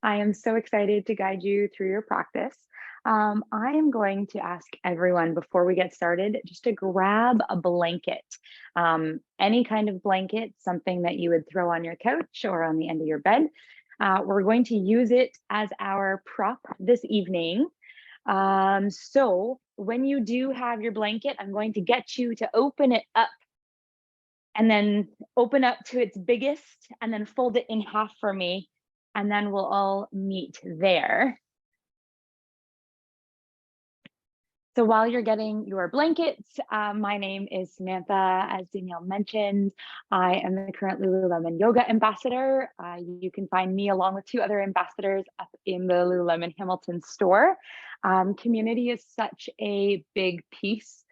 I am so excited to guide you through your practice. I am going to ask everyone before we get started just to grab a blanket, any kind of blanket, something that you would throw on your couch or on the end of your bed. We're going to use it as our prop this evening. So when you do have your blanket, I'm going to get you to open it up and then open up to its biggest and then fold it in half for me. And then we'll all meet there. So while you're getting your blankets, my name is Samantha. As Danielle mentioned, I am the current Lululemon Yoga Ambassador. You can find me along with two other ambassadors up in the Lululemon Hamilton store. Community is such a big piece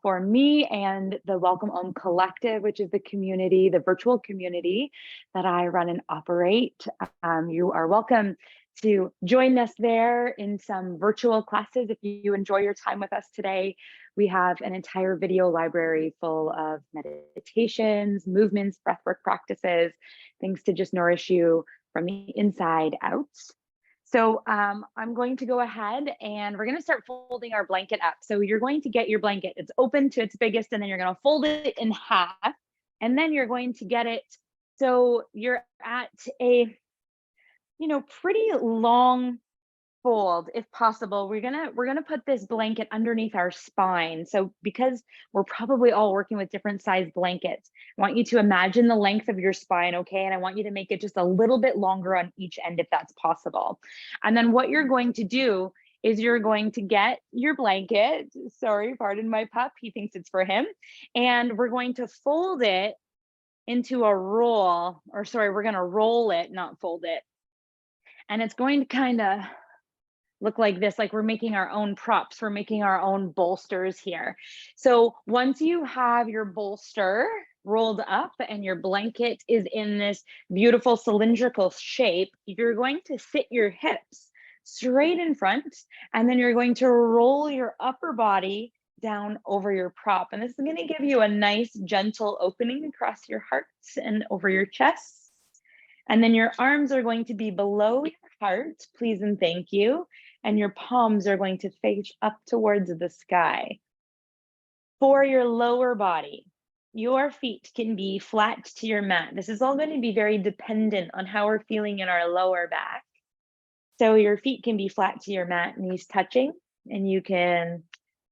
for me and the Welcome Home Collective, which is the community, the virtual community that I run and operate. You are welcome to join us there in some virtual classes. If you enjoy your time with us today, we have an entire video library full of meditations, movements, breathwork practices, things to just nourish you from the inside out. So I'm going to go ahead and we're going to start folding our blanket up. So you're going to get your blanket, it's open to its biggest, and then you're going to fold it in half. And then you're going to get it so you're at a pretty long fold if possible. We're gonna put this blanket underneath our spine. So because we're probably all working with different size blankets, I want you to imagine the length of your spine, okay? And I want you to make it just a little bit longer on each end if that's possible. And then what you're going to do is you're going to get your blanket. Sorry, pardon my pup. He thinks it's for him. And we're going to fold it into a roll, or sorry, we're gonna roll it, not fold it. And it's going to kind of look like this, like we're making our own props, we're making our own bolsters here. So once you have your bolster rolled up and your blanket is in this beautiful cylindrical shape, you're going to sit your hips straight in front, and then you're going to roll your upper body down over your prop. And this is going to give you a nice gentle opening across your heart and over your chest. And then your arms are going to be below your heart, please and thank you. And your palms are going to face up towards the sky. For your lower body, your feet can be flat to your mat. This is all going to be very dependent on how we're feeling in our lower back. So your feet can be flat to your mat, knees touching, and you can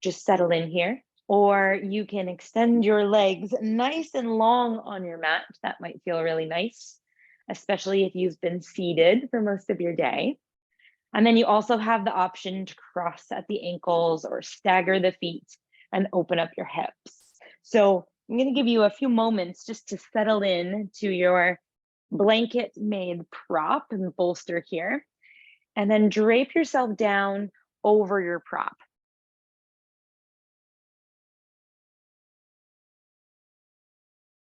just settle in here. Or you can extend your legs nice and long on your mat. That might feel really nice, especially if you've been seated for most of your day. And then you also have the option to cross at the ankles or stagger the feet and open up your hips. So I'm going to give you a few moments just to settle in to your blanket made prop and bolster here. And then drape yourself down over your prop.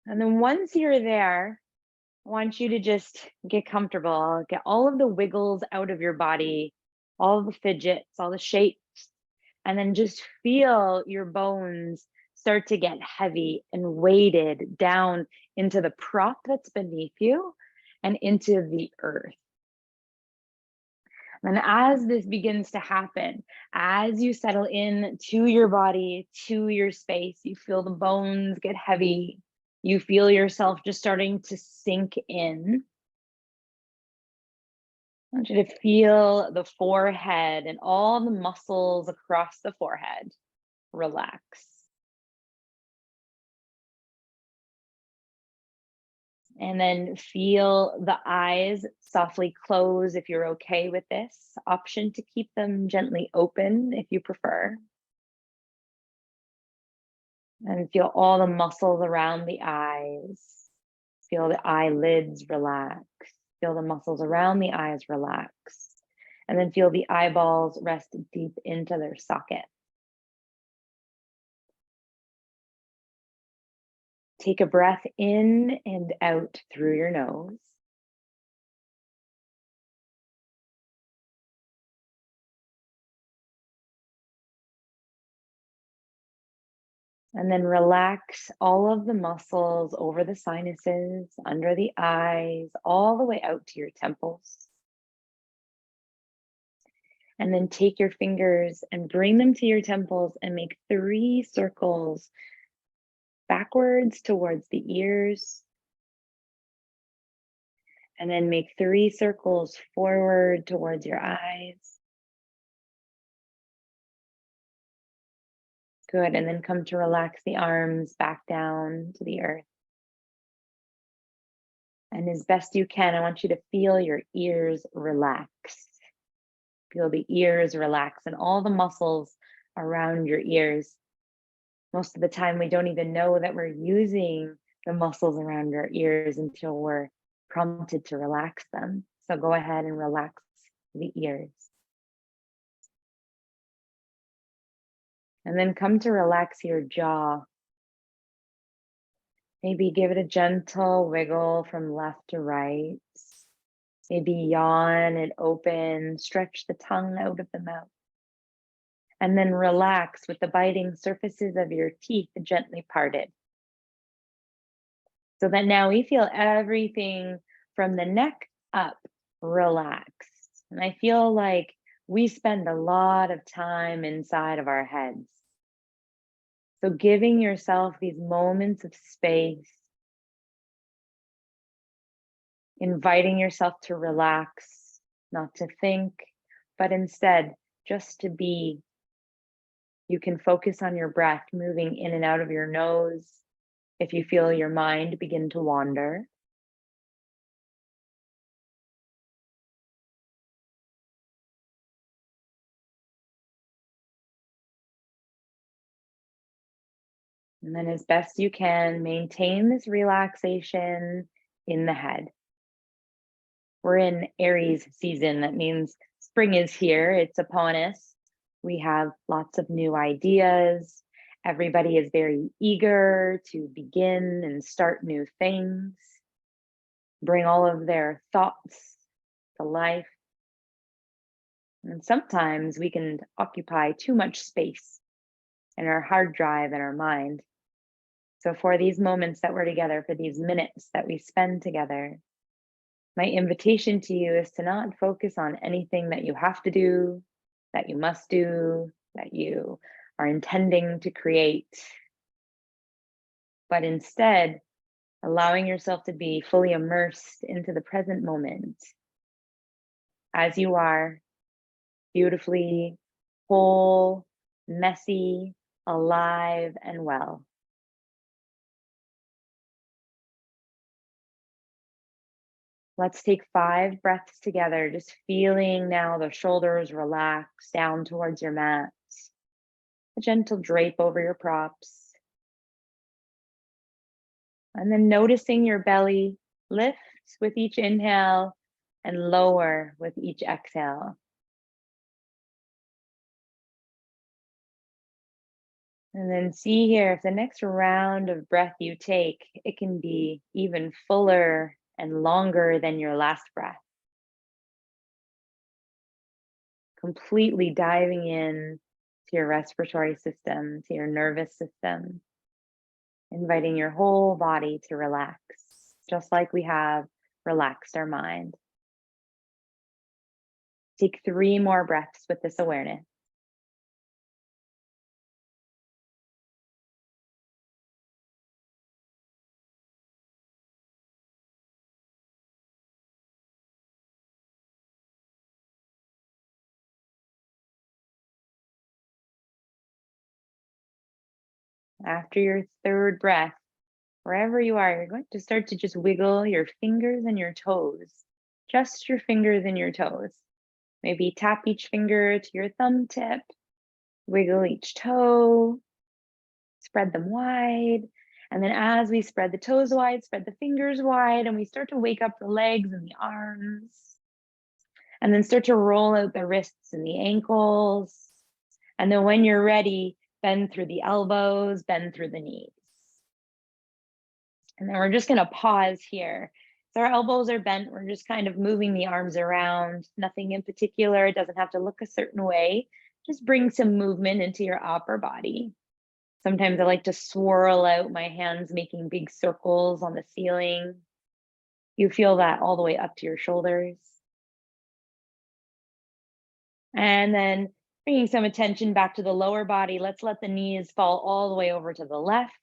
And then once you're there, I want you to just get comfortable, get all of the wiggles out of your body, all the fidgets, all the shapes, and then just feel your bones start to get heavy and weighted down into the prop that's beneath you and into the earth. And as this begins to happen, as you settle in to your body, to your space, you feel the bones get heavy. You feel yourself just starting to sink in. I want you to feel the forehead and all the muscles across the forehead relax. And then feel the eyes softly close if you're okay with this. Option to keep them gently open if you prefer. And feel all the muscles around the eyes. Feel the eyelids relax. Feel the muscles around the eyes relax. And then feel the eyeballs rest deep into their socket. Take a breath in and out through your nose. And then relax all of the muscles over the sinuses, under the eyes, all the way out to your temples. And then take your fingers and bring them to your temples and make 3 circles backwards towards the ears. And then make 3 circles forward towards your eyes. Good, and then come to relax the arms back down to the earth. And as best you can, I want you to feel your ears relax. Feel the ears relax and all the muscles around your ears. Most of the time, we don't even know that we're using the muscles around our ears until we're prompted to relax them. So go ahead and relax the ears. And then come to relax your jaw. Maybe give it a gentle wiggle from left to right. Maybe yawn and open, stretch the tongue out of the mouth. And then relax with the biting surfaces of your teeth gently parted. So that now we feel everything from the neck up relaxed. And I feel like we spend a lot of time inside of our heads. So giving yourself these moments of space, inviting yourself to relax, not to think, but instead just to be. You can focus on your breath moving in and out of your nose. If you feel your mind begin to wander, and then as best you can, maintain this relaxation in the head. We're in Aries season. That means spring is here. It's upon us. We have lots of new ideas. Everybody is very eager to begin and start new things, bring all of their thoughts to life. And sometimes we can occupy too much space in our hard drive and our mind. So for these moments that we're together, for these minutes that we spend together, my invitation to you is to not focus on anything that you have to do, that you must do, that you are intending to create, but instead allowing yourself to be fully immersed into the present moment as you are, beautifully whole, messy, alive, and well. Let's take 5 breaths together, just feeling now the shoulders relax down towards your mat, a gentle drape over your props. And then noticing your belly lift with each inhale and lower with each exhale. And then see here, if the next round of breath you take, it can be even fuller and longer than your last breath. Completely diving in to your respiratory system, to your nervous system, inviting your whole body to relax, just like we have relaxed our mind. Take 3 more breaths with this awareness. After your 3rd breath, wherever you are, you're going to start to just wiggle your fingers and your toes, just your fingers and your toes. Maybe tap each finger to your thumb tip, wiggle each toe, spread them wide. And then as we spread the toes wide, spread the fingers wide, and we start to wake up the legs and the arms. And then start to roll out the wrists and the ankles. And then when you're ready, bend through the elbows, bend through the knees. And then we're just going to pause here. So our elbows are bent. We're just kind of moving the arms around. Nothing in particular. It doesn't have to look a certain way. Just bring some movement into your upper body. Sometimes I like to swirl out my hands, making big circles on the ceiling. You feel that all the way up to your shoulders. And then bringing some attention back to the lower body, let's let the knees fall all the way over to the left.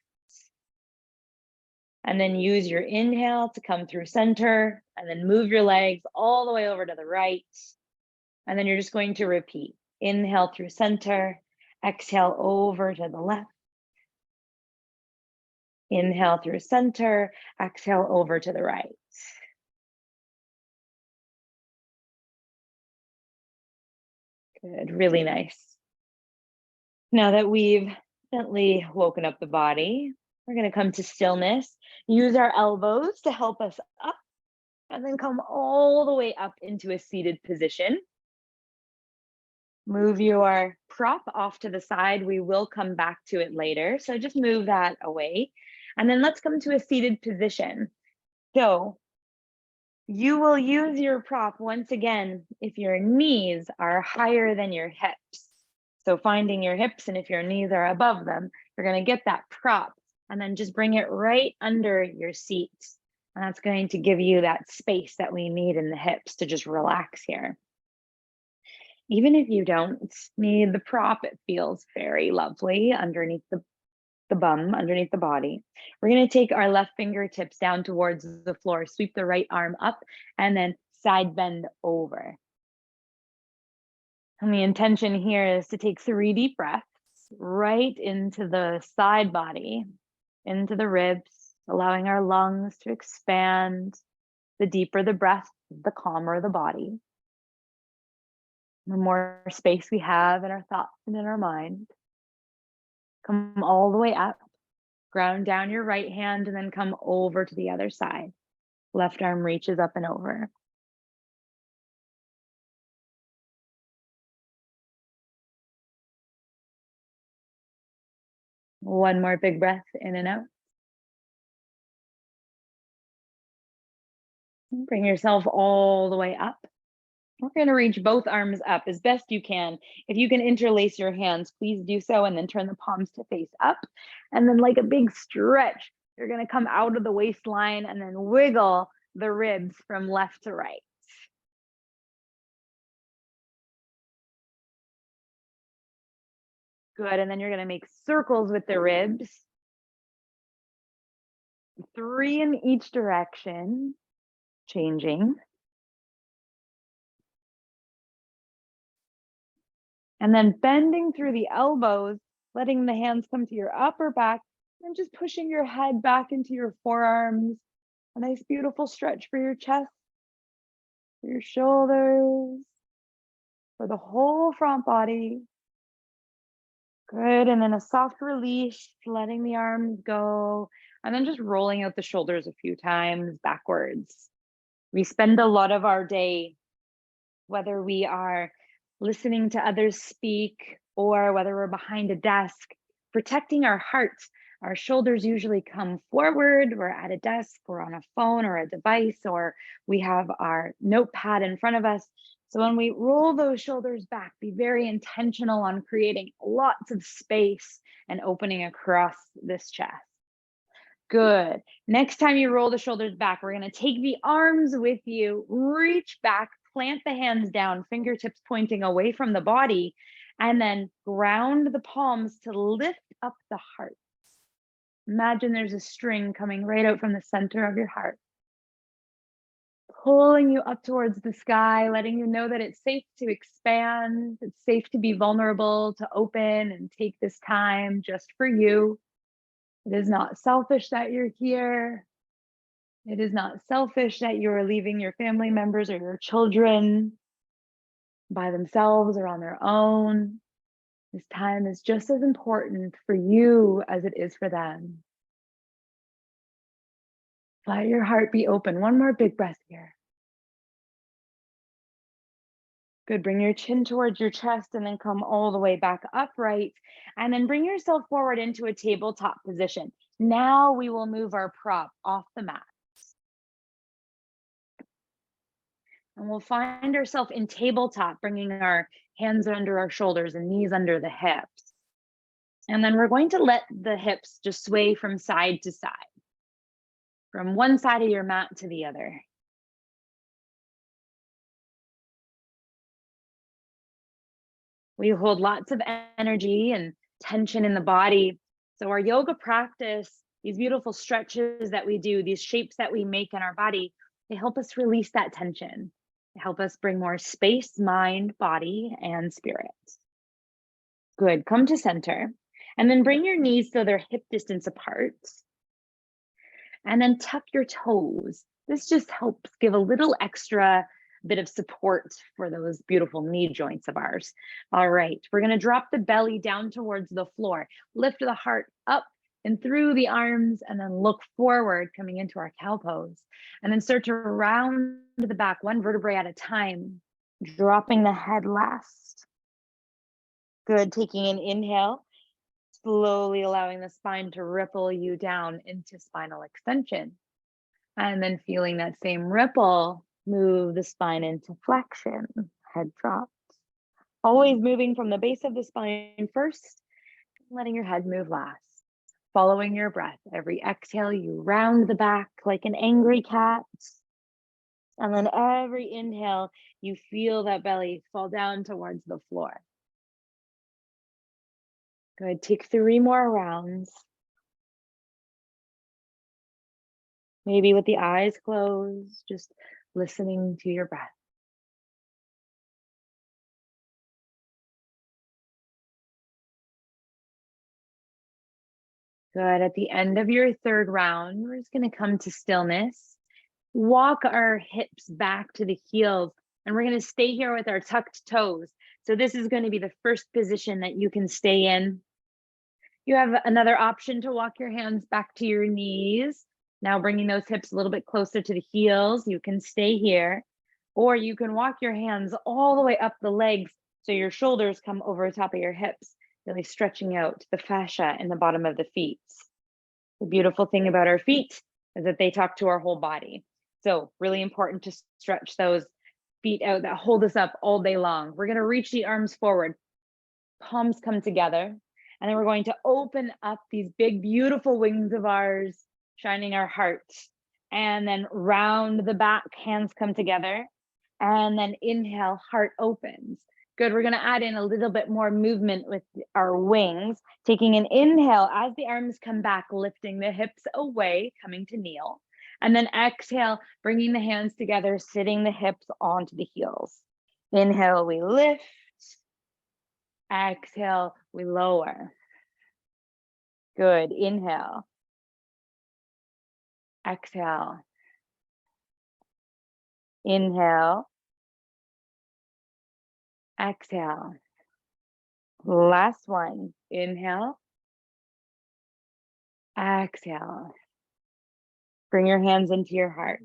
And then use your inhale to come through center, and then move your legs all the way over to the right. And then you're just going to repeat. Inhale through center, exhale over to the left. Inhale through center, exhale over to the right. Good, really nice. Now that we've gently woken up the body, we're going to come to stillness. Use our elbows to help us up, and then come all the way up into a seated position. Move your prop off to the side. We will come back to it later. So just move that away. And then let's come to a seated position. So you will use your prop once again if your knees are higher than your hips. So finding your hips, and if your knees are above them, you're going to get that prop and then just bring it right under your seat. And that's going to give you that space that we need in the hips to just relax here. Even if you don't need the prop, it feels very lovely underneath the bum, underneath the body. We're going to take our left fingertips down towards the floor, sweep the right arm up, and then side bend over. And the intention here is to take 3 deep breaths right into the side body, into the ribs, allowing our lungs to expand. The deeper the breath, the calmer the body. The more space we have in our thoughts and in our mind. Come all the way up, ground down your right hand, and then come over to the other side. Left arm reaches up and over. One more big breath in and out. Bring yourself all the way up. We're going to reach both arms up as best you can. If you can interlace your hands, please do so, and then turn the palms to face up. And then like a big stretch, you're going to come out of the waistline and then wiggle the ribs from left to right. Good, and then you're going to make circles with the ribs. 3 in each direction, changing. And then bending through the elbows, letting the hands come to your upper back, and just pushing your head back into your forearms. A nice, beautiful stretch for your chest, for your shoulders, for the whole front body. Good, and then a soft release, letting the arms go, and then just rolling out the shoulders a few times backwards. We spend a lot of our day, whether we are listening to others speak or whether we're behind a desk, protecting our hearts. Our shoulders usually come forward. We're at a desk, we're on a phone or a device, or we have our notepad in front of us. So when we roll those shoulders back, be very intentional on creating lots of space and opening across this chest. Good. Next time you roll the shoulders back, we're going to take the arms with you, reach back, plant the hands down, fingertips pointing away from the body, and then ground the palms to lift up the heart. Imagine there's a string coming right out from the center of your heart, pulling you up towards the sky, letting you know that it's safe to expand, it's safe to be vulnerable, to open and take this time just for you. It is not selfish that you're here. It is not selfish that you're leaving your family members or your children by themselves or on their own. This time is just as important for you as it is for them. Let your heart be open. One more big breath here. Good. Bring your chin towards your chest and then come all the way back upright. And then bring yourself forward into a tabletop position. Now we will move our prop off the mat. And we'll find ourselves in tabletop, bringing our hands under our shoulders and knees under the hips. And then we're going to let the hips just sway from side to side, from one side of your mat to the other. We hold lots of energy and tension in the body. So, our yoga practice, these beautiful stretches that we do, these shapes that we make in our body, they help us release that tension. They help us bring more space, mind, body, and spirit. Good. Come to center. And then bring your knees so they're hip distance apart. And then tuck your toes. This just helps give a little extra bit of support for those beautiful knee joints of ours. All right, we're going to drop the belly down towards the floor. Lift the heart up and through the arms, and then look forward, coming into our cow pose. And then start to round the back, one vertebrae at a time, dropping the head last. Good. Taking an inhale, slowly allowing the spine to ripple you down into spinal extension. And then feeling that same ripple, move the spine into flexion, head drops. Always moving from the base of the spine first, letting your head move last. Following your breath. Every exhale, you round the back like an angry cat. And then every inhale, you feel that belly fall down towards the floor. Good. Take 3 more rounds. Maybe with the eyes closed, just listening to your breath. Good. At the end of your 3rd round, we're just going to come to stillness. Walk our hips back to the heels, and we're going to stay here with our tucked toes. So this is going to be the first position that you can stay in. You have another option to walk your hands back to your knees. Now bringing those hips a little bit closer to the heels. You can stay here, or you can walk your hands all the way up the legs so your shoulders come over top of your hips, really stretching out the fascia in the bottom of the feet. The beautiful thing about our feet is that they talk to our whole body. So really important to stretch those feet out that hold us up all day long. We're going to reach the arms forward, palms come together, and then we're going to open up these big, beautiful wings of ours, shining our hearts, and then round the back, hands come together, and then inhale, heart opens. Good. We're going to add in a little bit more movement with our wings, taking an inhale as the arms come back, lifting the hips away, coming to kneel. And then exhale, bringing the hands together, sitting the hips onto the heels. Inhale, we lift. Exhale, we lower. Good. Inhale. Exhale. Inhale. Exhale. Last one. Inhale. Exhale. Bring your hands into your hearts.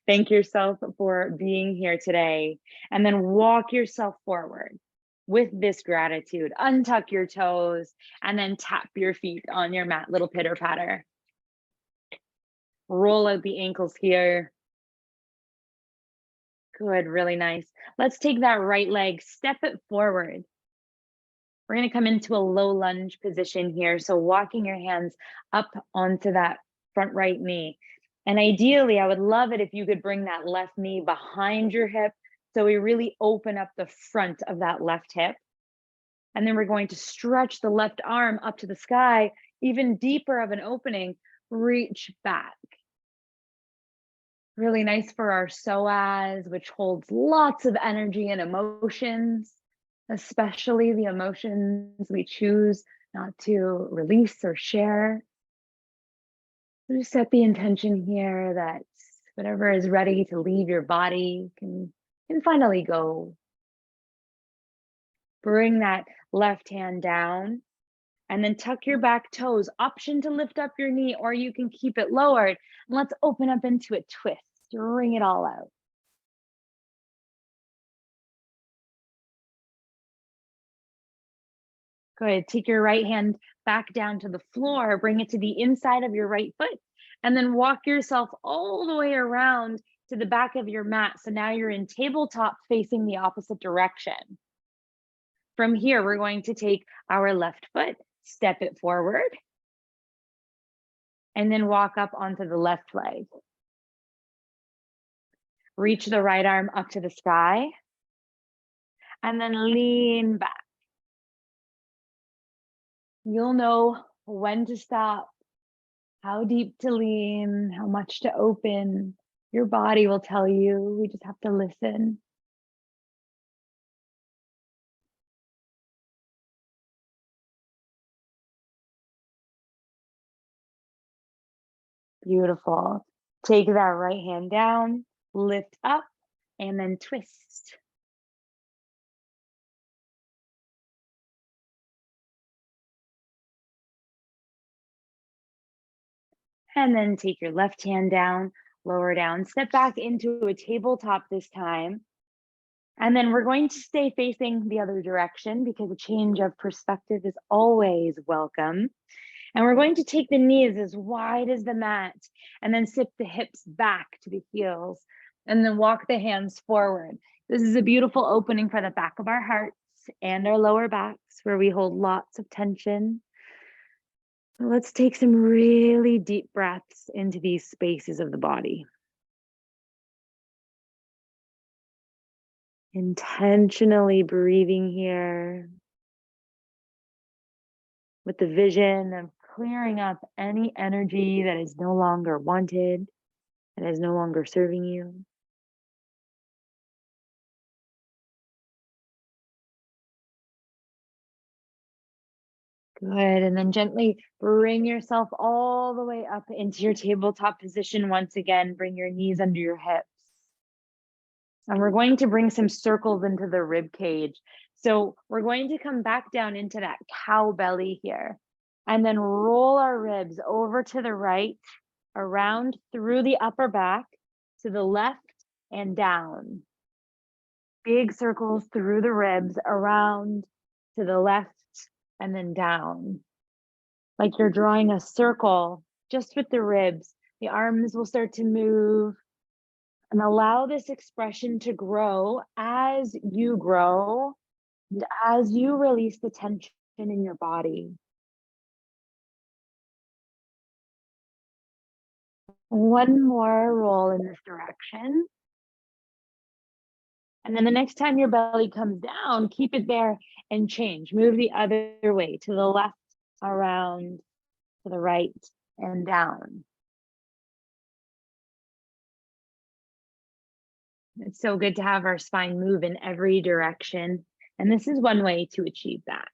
Thank yourself for being here today. And then walk yourself forward with this gratitude. Untuck your toes and then tap your feet on your mat, little pitter patter. Roll out the ankles here. Good, really nice. Let's take that right leg, step it forward. We're going to come into a low lunge position here. So walking your hands up onto that front right knee. And ideally, I would love it if you could bring that left knee behind your hip. So we really open up the front of that left hip. And then we're going to stretch the left arm up to the sky, even deeper of an opening, reach back. Really nice for our psoas, which holds lots of energy and emotions, especially the emotions we choose not to release or share. So just set the intention here that whatever is ready to leave your body can finally go. Bring that left hand down and then tuck your back toes. Option to lift up your knee, or you can keep it lowered. And let's open up into a twist. Wring it all out. Good. Take your right hand back down to the floor. Bring it to the inside of your right foot. And then walk yourself all the way around to the back of your mat. So now you're in tabletop facing the opposite direction. From here, we're going to take our left foot, step it forward, and then walk up onto the left leg. Reach the right arm up to the sky, and then lean back. You'll know when to stop, how deep to lean, how much to open. Your body will tell you. We just have to listen. Beautiful. Take that right hand down, lift up, and then twist. And then take your left hand down, lower down, step back into a tabletop this time. And then we're going to stay facing the other direction because a change of perspective is always welcome. And we're going to take the knees as wide as the mat and then sip the hips back to the heels and then walk the hands forward. This is a beautiful opening for the back of our hearts and our lower backs where we hold lots of tension. So let's take some really deep breaths into these spaces of the body. Intentionally breathing here with the vision of clearing up any energy that is no longer wanted, that is no longer serving you. Good, and then gently bring yourself all the way up into your tabletop position once again. Bring your knees under your hips. And we're going to bring some circles into the rib cage. So we're going to come back down into that cow belly here. And then roll our ribs over to the right, around through the upper back, to the left and down. Big circles through the ribs, around to the left and then down. Like you're drawing a circle just with the ribs. The arms will start to move and allow this expression to grow as you grow and as you release the tension in your body. One more roll in this direction. And then the next time your belly comes down, keep it there and change. Move the other way to the left, around, to the right, and down. It's so good to have our spine move in every direction. And this is one way to achieve that.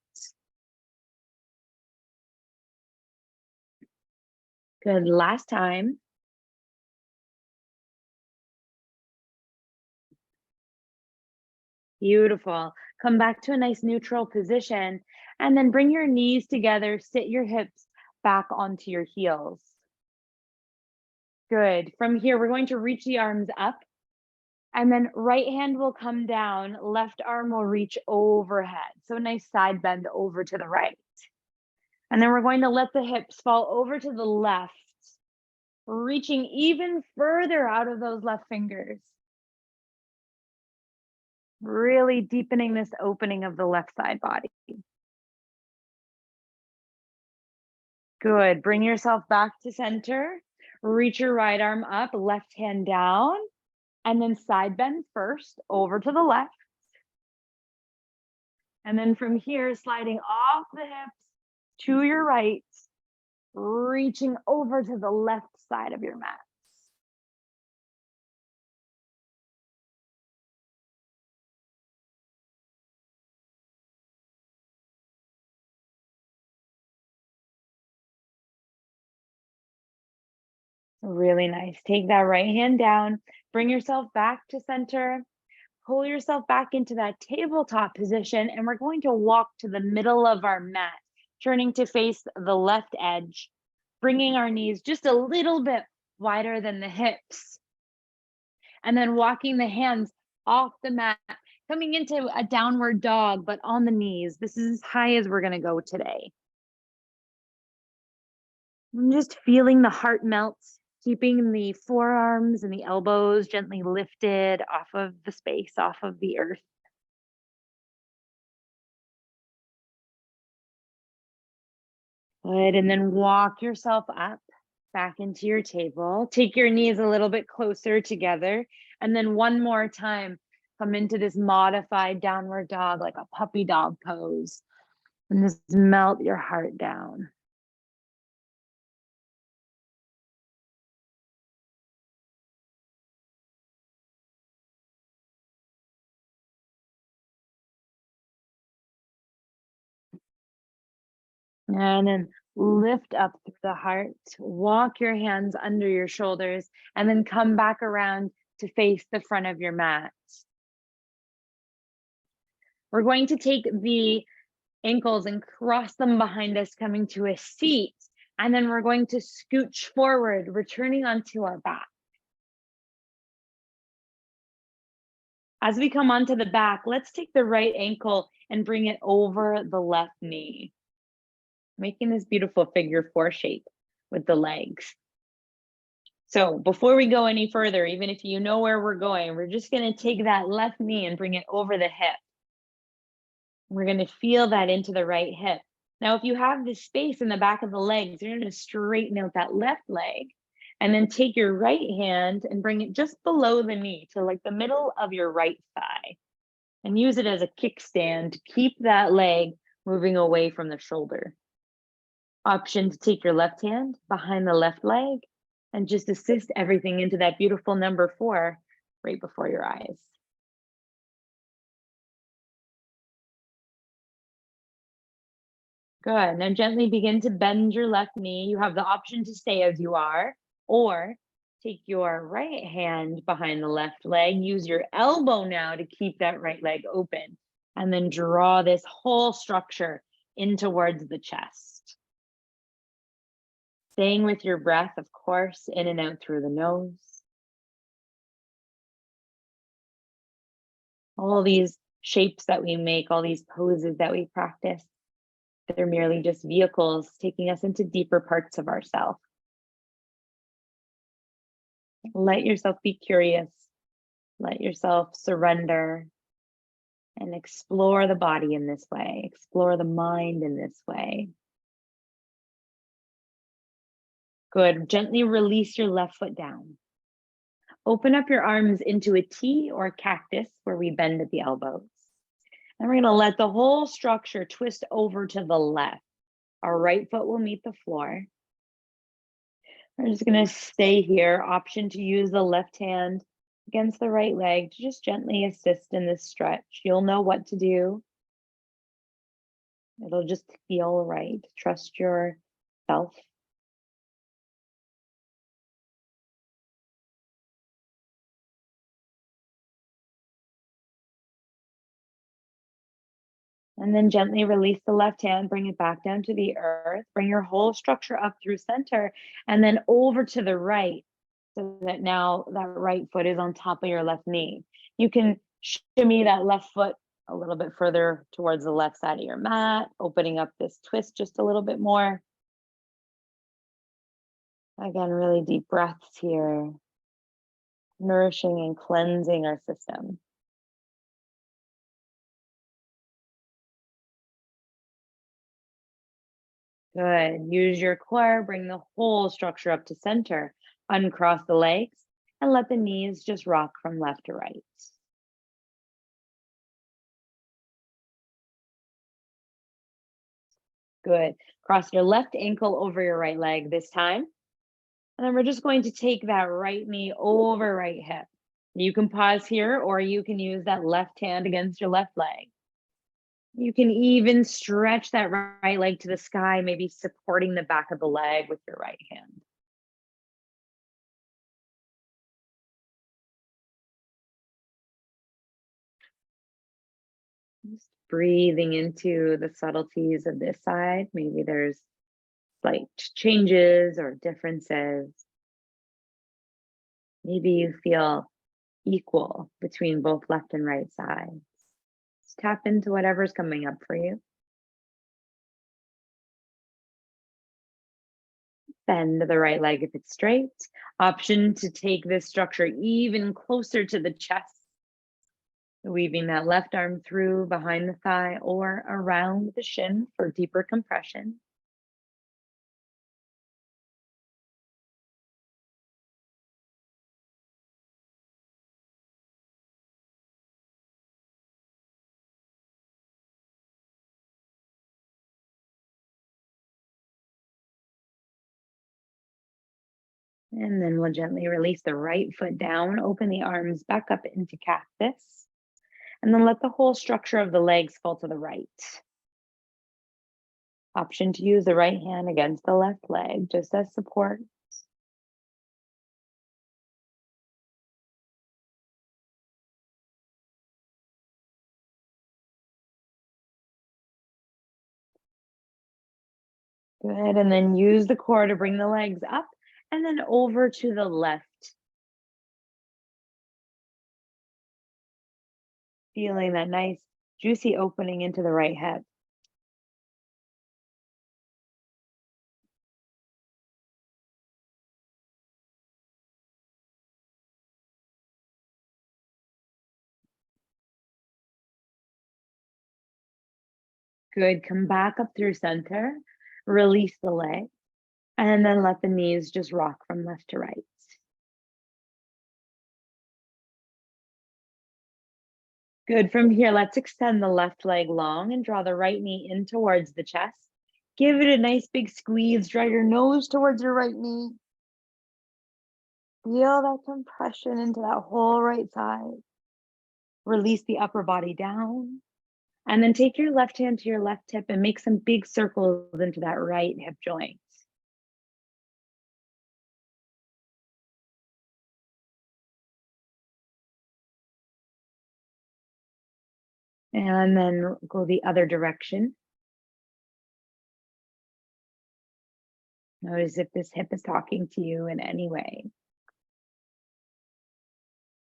Good. Last time. Beautiful. Come back to a nice neutral position and then bring your knees together, sit your hips back onto your heels. Good. From here, we're going to reach the arms up and then right hand will come down, left arm will reach overhead. So a nice side bend over to the right. And then we're going to let the hips fall over to the left, reaching even further out of those left fingers. Really deepening this opening of the left side body. Good. Bring yourself back to center. Reach your right arm up, left hand down, and then side bend first over to the left. And then from here, sliding off the hips to your right, reaching over to the left side of your mat. Really nice. Take that right hand down, bring yourself back to center, pull yourself back into that tabletop position, and we're going to walk to the middle of our mat, turning to face the left edge, bringing our knees just a little bit wider than the hips, and then walking the hands off the mat, coming into a downward dog, but on the knees. This is as high as we're going to go today. I'm just feeling the heart melts, keeping the forearms and the elbows gently lifted off of the space, off of the earth. Good, and then walk yourself up back into your table. Take your knees a little bit closer together. And then one more time, come into this modified downward dog, like a puppy dog pose. And just melt your heart down. And then lift up through the heart, walk your hands under your shoulders, and then come back around to face the front of your mat. We're going to take the ankles and cross them behind us, coming to a seat. And then we're going to scooch forward, returning onto our back. As we come onto the back, let's take the right ankle and bring it over the left knee, making this beautiful figure 4 shape with the legs. So before we go any further, even if you know where we're going, we're just going to take that left knee and bring it over the hip. We're going to feel that into the right hip. Now, if you have this space in the back of the legs, you're going to straighten out that left leg and then take your right hand and bring it just below the knee to like the middle of your right thigh and use it as a kickstand to keep that leg moving away from the shoulder. Option to take your left hand behind the left leg and just assist everything into that beautiful number 4 right before your eyes. Good. Now gently begin to bend your left knee. You have the option to stay as you are, or take your right hand behind the left leg. Use your elbow now to keep that right leg open. And then draw this whole structure in towards the chest. Staying with your breath, of course, in and out through the nose. All these shapes that we make, all these poses that we practice, they're merely just vehicles taking us into deeper parts of ourselves. Let yourself be curious. Let yourself surrender and explore the body in this way. Explore the mind in this way. Good. Gently release your left foot down. Open up your arms into a T or a cactus where we bend at the elbows. And we're going to let the whole structure twist over to the left. Our right foot will meet the floor. We're just going to stay here. Option to use the left hand against the right leg to just gently assist in this stretch. You'll know what to do. It'll just feel right. Trust yourself. And then gently release the left hand, bring it back down to the earth, bring your whole structure up through center, and then over to the right, so that now that right foot is on top of your left knee. You can shimmy that left foot a little bit further towards the left side of your mat, opening up this twist just a little bit more. Again, really deep breaths here, nourishing and cleansing our system. Good. Use your core, bring the whole structure up to center. Uncross the legs and let the knees just rock from left to right. Good. Cross your left ankle over your right leg this time. And then we're just going to take that right knee over right hip. You can pause here or you can use that left hand against your left leg. You can even stretch that right leg to the sky, maybe supporting the back of the leg with your right hand. Just breathing into the subtleties of this side. Maybe there's slight changes or differences. Maybe you feel equal between both left and right sides. Just tap into whatever's coming up for you. Bend the right leg if it's straight. Option to take this structure even closer to the chest. Weaving that left arm through behind the thigh or around the shin for deeper compression. And then we'll gently release the right foot down, open the arms back up into cactus, and then let the whole structure of the legs fall to the right. Option to use the right hand against the left leg, just as support. Good, and then use the core to bring the legs up and then over to the left. Feeling that nice, juicy opening into the right hip. Good, come back up through center, release the leg, and then let the knees just rock from left to right. Good, from here, let's extend the left leg long and draw the right knee in towards the chest. Give it a nice big squeeze, draw your nose towards your right knee. Feel that compression into that whole right side. Release the upper body down. And then take your left hand to your left hip and make some big circles into that right hip joint. And then go the other direction. Notice if this hip is talking to you in any way.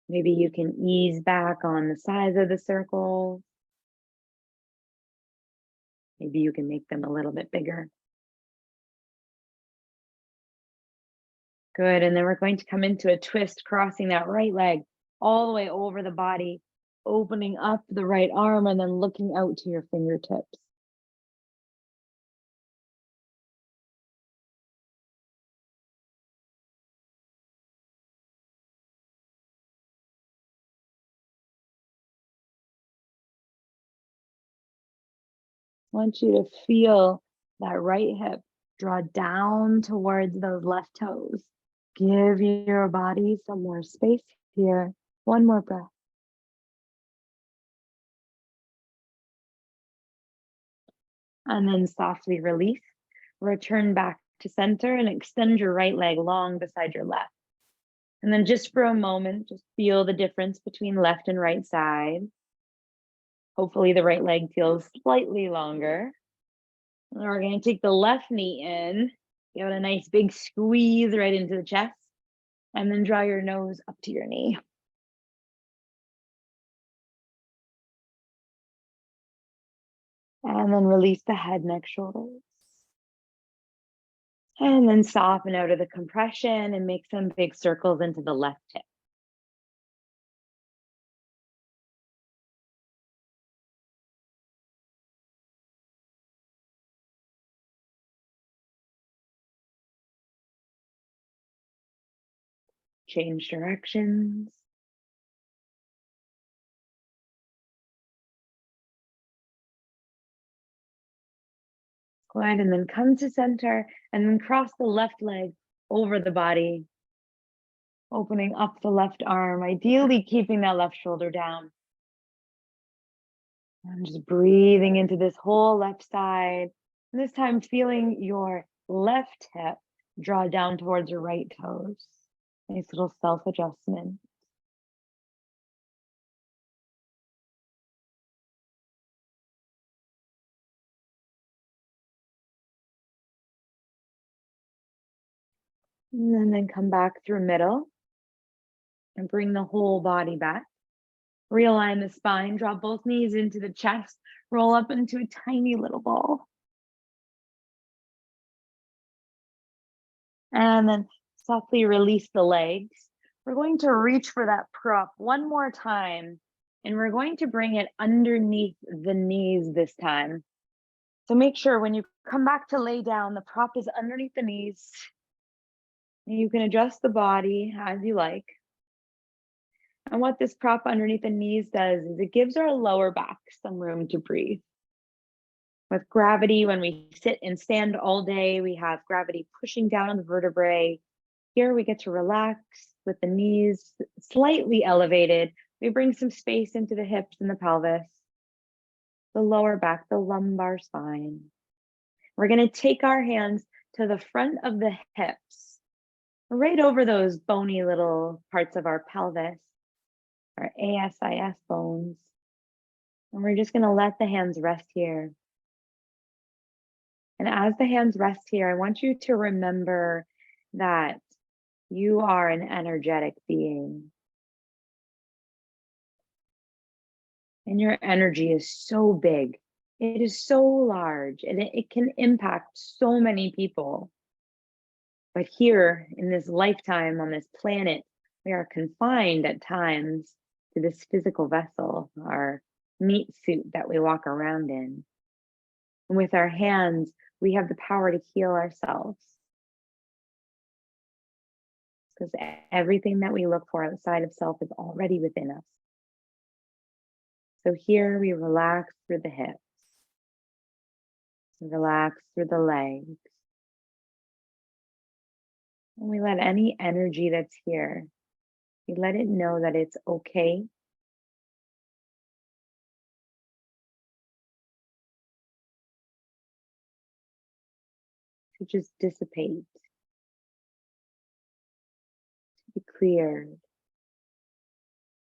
Maybe you can ease back on the size of the circle. Maybe you can make them a little bit bigger. Good, and then we're going to come into a twist, crossing that right leg all the way over the body, opening up the right arm and then looking out to your fingertips. I want you to feel that right hip draw down towards those left toes. Give your body some more space here. One more breath. And then softly release. Return back to center and extend your right leg long beside your left. And then just for a moment, just feel the difference between left and right side. Hopefully the right leg feels slightly longer. And we're going to take the left knee in, give it a nice big squeeze right into the chest, and then draw your nose up to your knee. And then release the head, neck, shoulders. And then soften out of the compression and make some big circles into the left hip. Change directions. Go ahead and then come to center and then cross the left leg over the body, opening up the left arm, ideally keeping that left shoulder down. And just breathing into this whole left side. And this time feeling your left hip draw down towards your right toes. Nice little self-adjustment. And then come back through middle and bring the whole body back. Realign the spine, draw both knees into the chest, roll up into a tiny little ball. And then softly release the legs. We're going to reach for that prop one more time, and we're going to bring it underneath the knees this time. So make sure when you come back to lay down, the prop is underneath the knees. And you can adjust the body as you like. And what this prop underneath the knees does is it gives our lower back some room to breathe. With gravity, when we sit and stand all day, we have gravity pushing down on the vertebrae. Here we get to relax with the knees slightly elevated. We bring some space into the hips and the pelvis, the lower back, the lumbar spine. We're going to take our hands to the front of the hips, right over those bony little parts of our pelvis, our ASIS bones. And we're just going to let the hands rest here. And as the hands rest here, I want you to remember that you are an energetic being. And your energy is so big. It is so large and it can impact so many people. But here in this lifetime on this planet, we are confined at times to this physical vessel, our meat suit that we walk around in. And with our hands, we have the power to heal ourselves. Because everything that we look for outside of self is already within us. So here we relax through the hips, relax through the legs. And we let any energy that's here, we let it know that it's okay. To just dissipate, to be cleared,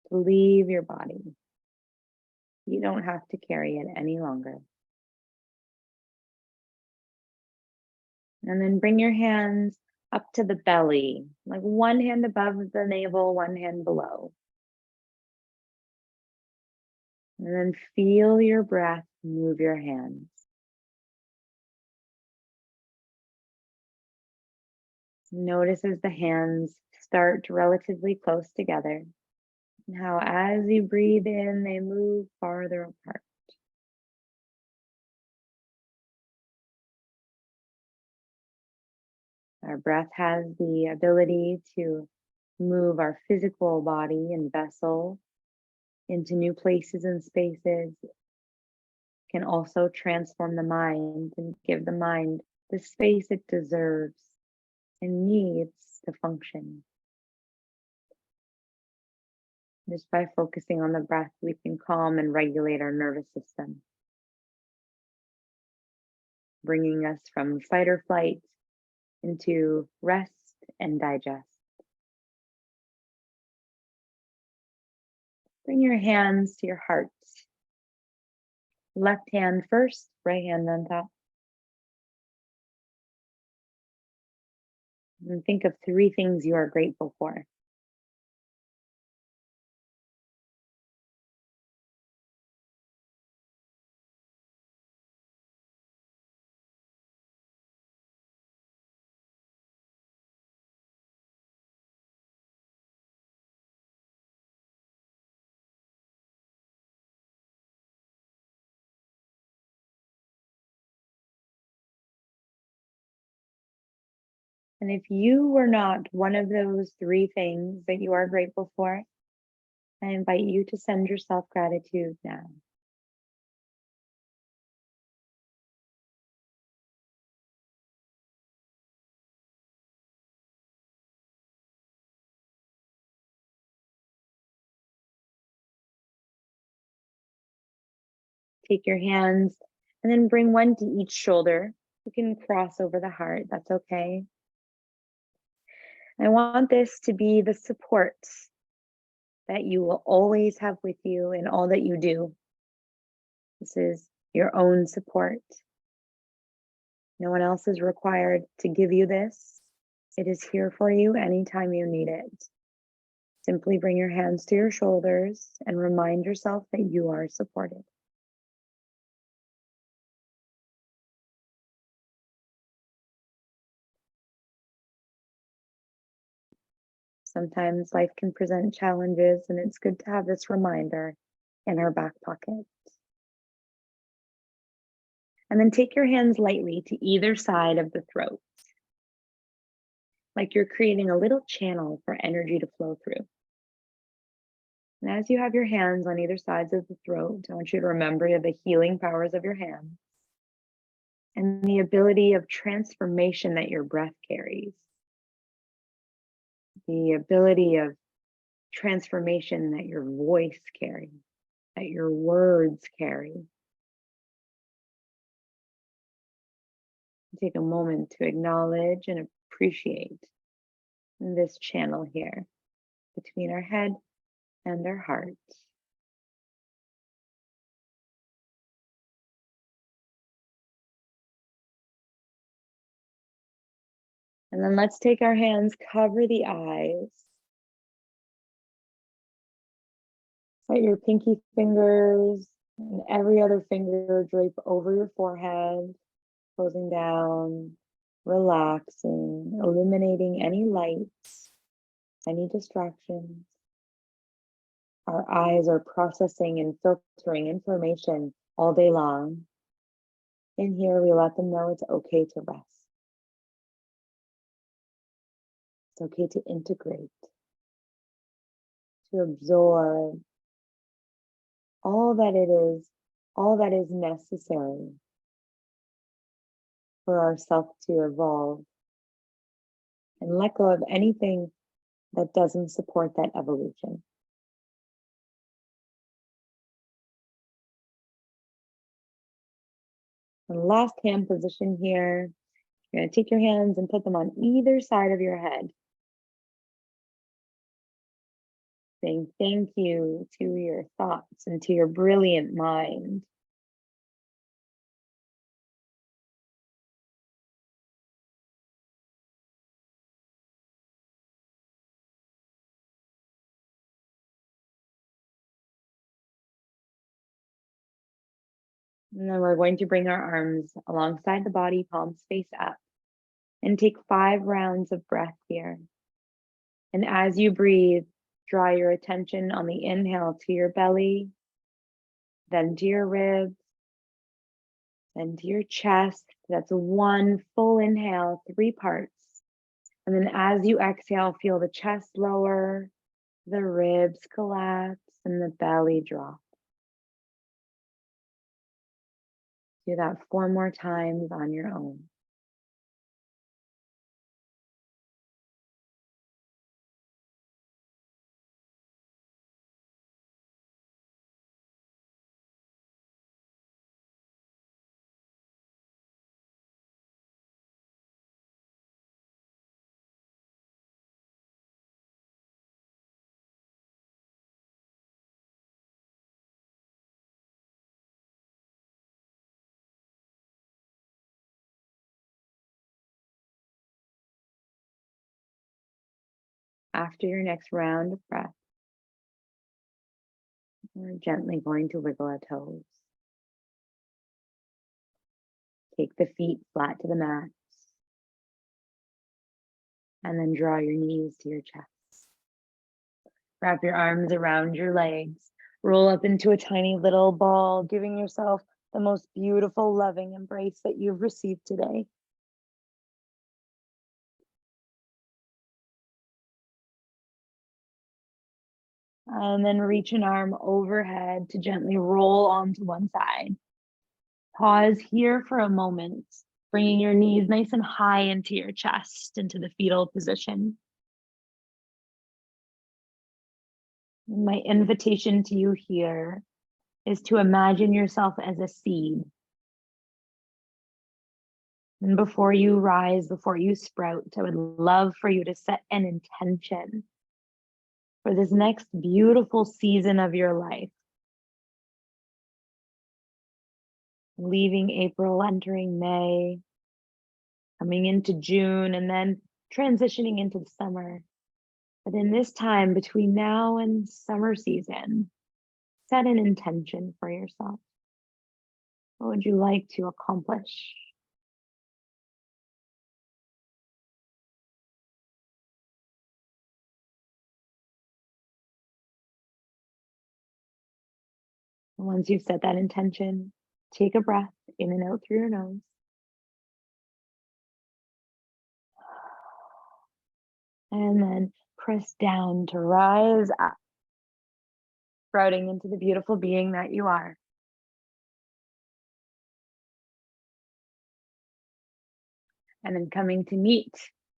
to leave your body. You don't have to carry it any longer. And then bring your hands up to the belly, like one hand above the navel, one hand below. And then feel your breath move your hands. Notice as the hands start relatively close together, and how as you breathe in, they move farther apart. Our breath has the ability to move our physical body and vessel into new places and spaces. It can also transform the mind and give the mind the space it deserves and needs to function. Just by focusing on the breath, we can calm and regulate our nervous system, bringing us from fight or flight into rest and digest. Bring your hands to your heart. Left hand first, right hand on top. And think of 3 things you are grateful for. And if you were not one of those 3 things that you are grateful for, I invite you to send yourself gratitude now. Take your hands and then bring one to each shoulder. You can cross over the heart, that's okay. I want this to be the support that you will always have with you in all that you do. This is your own support. No one else is required to give you this. It is here for you anytime you need it. Simply bring your hands to your shoulders and remind yourself that you are supported. Sometimes life can present challenges, and it's good to have this reminder in our back pocket. And then take your hands lightly to either side of the throat, like you're creating a little channel for energy to flow through. And as you have your hands on either sides of the throat, I want you to remember the healing powers of your hands and the ability of transformation that your breath carries. the ability of transformation that your voice carries, that your words carry. Take a moment to acknowledge and appreciate this channel here between our head and our heart. And then let's take our hands, cover the eyes. Let your pinky fingers and every other finger drape over your forehead, closing down, relaxing, illuminating any lights, any distractions. Our eyes are processing and filtering information all day long. In here, we let them know it's okay to rest. It's okay to integrate, to absorb all that is necessary for ourself to evolve, and let go of anything that doesn't support that evolution. And last hand position here, you're going to take your hands and put them on either side of your head, saying thank you to your thoughts and to your brilliant mind. And then we're going to bring our arms alongside the body, palms face up, and take 5 rounds of breath here. And as you breathe, draw your attention on the inhale to your belly, then to your ribs, then to your chest. That's 1 full inhale, 3 parts. And then as you exhale, feel the chest lower, the ribs collapse, and the belly drop. Do that 4 more times on your own. After your next round of breath, we're gently going to wiggle our toes. Take the feet flat to the mat, and then draw your knees to your chest. Wrap your arms around your legs. Roll up into a tiny little ball, giving yourself the most beautiful, loving embrace that you've received today. And then reach an arm overhead to gently roll onto one side. Pause here for a moment, bringing your knees nice and high into your chest, into the fetal position. My invitation to you here is to imagine yourself as a seed. And before you rise, before you sprout, I would love for you to set an intention for this next beautiful season of your life. Leaving April, entering May, coming into June, and then transitioning into the summer. But in this time between now and summer season, set an intention for yourself. What would you like to accomplish? And once you've set that intention, take a breath in and out through your nose. And then press down to rise up, sprouting into the beautiful being that you are. And then coming to meet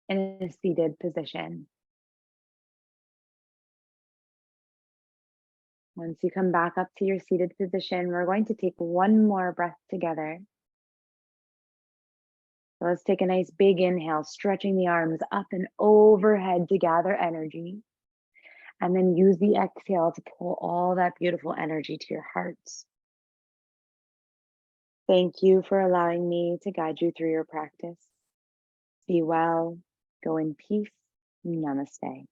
in a seated position. Once you come back up to your seated position, we're going to take one more breath together. So let's take a nice big inhale, stretching the arms up and overhead to gather energy. And then use the exhale to pull all that beautiful energy to your heart. Thank you for allowing me to guide you through your practice. Be well, go in peace. Namaste.